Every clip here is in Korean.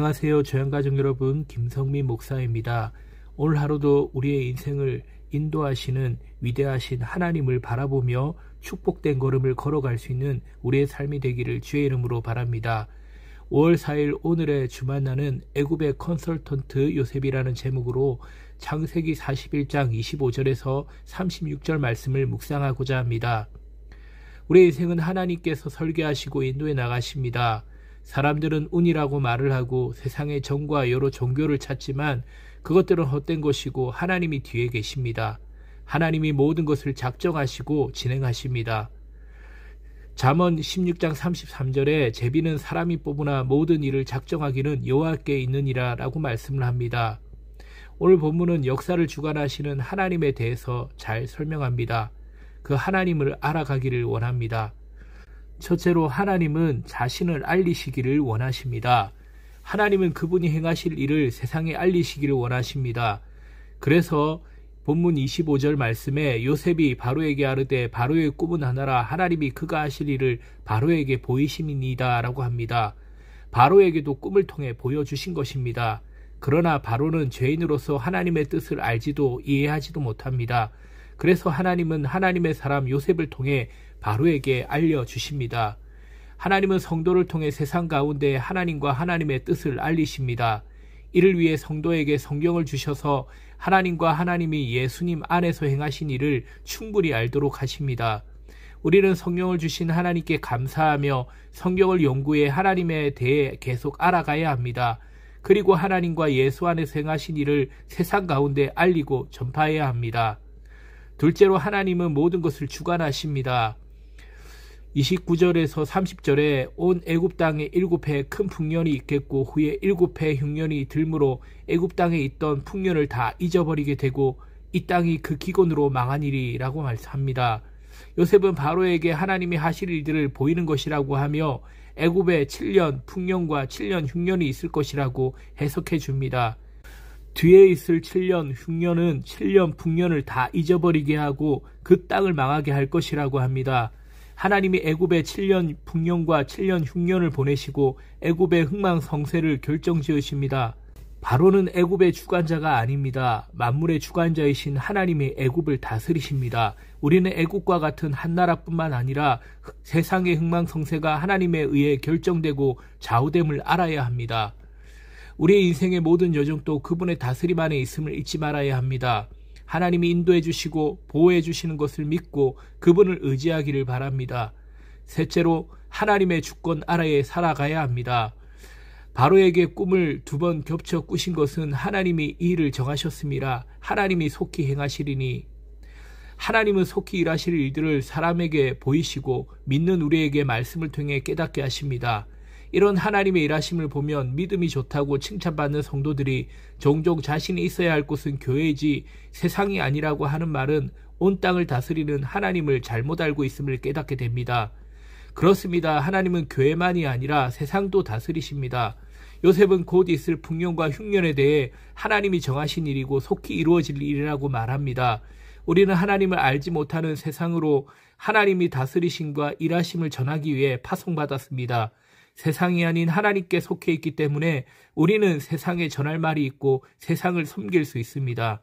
안녕하세요. 조양가족 여러분, 김성민 목사입니다. 오늘 하루도 우리의 인생을 인도하시는 위대하신 하나님을 바라보며 축복된 걸음을 걸어갈 수 있는 우리의 삶이 되기를 주의 이름으로 바랍니다. 5월 4일 오늘의 주만나는 애굽의 컨설턴트 요셉이라는 제목으로 창세기 41장 25절에서 36절 말씀을 묵상하고자 합니다. 우리의 인생은 하나님께서 설계하시고 인도해 나가십니다. 사람들은 운이라고 말을 하고 세상의 정과 여러 종교를 찾지만 그것들은 헛된 것이고 하나님이 뒤에 계십니다. 하나님이 모든 것을 작정하시고 진행하십니다. 잠언 16장 33절에 제비는 사람이 뽑으나 모든 일을 작정하기는 여호와께 있느니라 라고 말씀을 합니다. 오늘 본문은 역사를 주관하시는 하나님에 대해서 잘 설명합니다. 그 하나님을 알아가기를 원합니다. 첫째로 하나님은 자신을 알리시기를 원하십니다. 하나님은 그분이 행하실 일을 세상에 알리시기를 원하십니다. 그래서 본문 25절 말씀에 요셉이 바로에게 아르되 바로의 꿈은 하나라 하나님이 그가 하실 일을 바로에게 보이심이니이다 라고 합니다. 바로에게도 꿈을 통해 보여주신 것입니다. 그러나 바로는 죄인으로서 하나님의 뜻을 알지도 이해하지도 못합니다. 그래서 하나님은 하나님의 사람 요셉을 통해 바로에게 알려주십니다. 하나님은 성도를 통해 세상 가운데 하나님과 하나님의 뜻을 알리십니다. 이를 위해 성도에게 성경을 주셔서 하나님과 하나님이 예수님 안에서 행하신 일을 충분히 알도록 하십니다. 우리는 성경을 주신 하나님께 감사하며 성경을 연구해 하나님에 대해 계속 알아가야 합니다. 그리고 하나님과 예수 안에서 행하신 일을 세상 가운데 알리고 전파해야 합니다. 둘째로 하나님은 모든 것을 주관하십니다. 29절에서 30절에 온 애굽 땅에 7해 큰 풍년이 있겠고 후에 7해 흉년이 들므로 애굽 땅에 있던 풍년을 다 잊어버리게 되고 이 땅이 그 기근으로 망하니리라고 말합니다. 요셉은 바로에게 하나님이 하실 일들을 보이는 것이라고 하며 애굽에 7년 풍년과 7년 흉년이 있을 것이라고 해석해 줍니다. 뒤에 있을 7년 흉년은 7년 풍년을 다 잊어버리게 하고 그 땅을 망하게 할 것이라고 합니다. 하나님이 애굽에 7년 풍년과 7년 흉년을 보내시고 애굽의 흥망성쇠를 결정지으십니다. 바로는 애굽의 주관자가 아닙니다. 만물의 주관자이신 하나님이 애굽을 다스리십니다. 우리는 애굽과 같은 한 나라뿐만 아니라 세상의 흥망성쇠가 하나님에 의해 결정되고 좌우됨을 알아야 합니다. 우리의 인생의 모든 여정도 그분의 다스림 안에 있음을 잊지 말아야 합니다. 하나님이 인도해 주시고 보호해 주시는 것을 믿고 그분을 의지하기를 바랍니다. 셋째로 하나님의 주권 아래에 살아가야 합니다. 바로에게 꿈을 2번 겹쳐 꾸신 것은 하나님이 이 일을 정하셨습니다. 하나님이 속히 행하시리니 하나님은 속히 일하실 일들을 사람에게 보이시고 믿는 우리에게 말씀을 통해 깨닫게 하십니다. 이런 하나님의 일하심을 보면 믿음이 좋다고 칭찬받는 성도들이 종종 자신이 있어야 할 곳은 교회이지 세상이 아니라고 하는 말은 온 땅을 다스리는 하나님을 잘못 알고 있음을 깨닫게 됩니다. 그렇습니다. 하나님은 교회만이 아니라 세상도 다스리십니다. 요셉은 곧 있을 풍년과 흉년에 대해 하나님이 정하신 일이고 속히 이루어질 일이라고 말합니다. 우리는 하나님을 알지 못하는 세상으로 하나님이 다스리심과 일하심을 전하기 위해 파송받았습니다. 세상이 아닌 하나님께 속해 있기 때문에 우리는 세상에 전할 말이 있고 세상을 섬길 수 있습니다.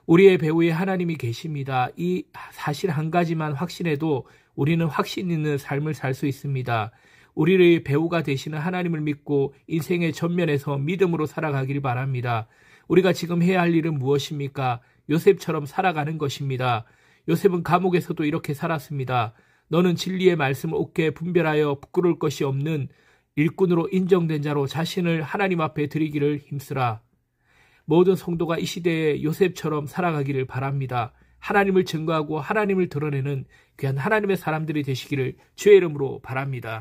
우리의 배후에 하나님이 계십니다. 이 사실 한 가지만 확신해도 우리는 확신 있는 삶을 살 수 있습니다. 우리의 배후가 되시는 하나님을 믿고 인생의 전면에서 믿음으로 살아가길 바랍니다. 우리가 지금 해야 할 일은 무엇입니까? 요셉처럼 살아가는 것입니다. 요셉은 감옥에서도 이렇게 살았습니다. 너는 진리의 말씀을 옳게 분별하여 부끄러울 것이 없는 일꾼으로 인정된 자로 자신을 하나님 앞에 드리기를 힘쓰라. 모든 성도가 이 시대에 요셉처럼 살아가기를 바랍니다. 하나님을 증거하고 하나님을 드러내는 귀한 하나님의 사람들이 되시기를 주의 이름으로 바랍니다.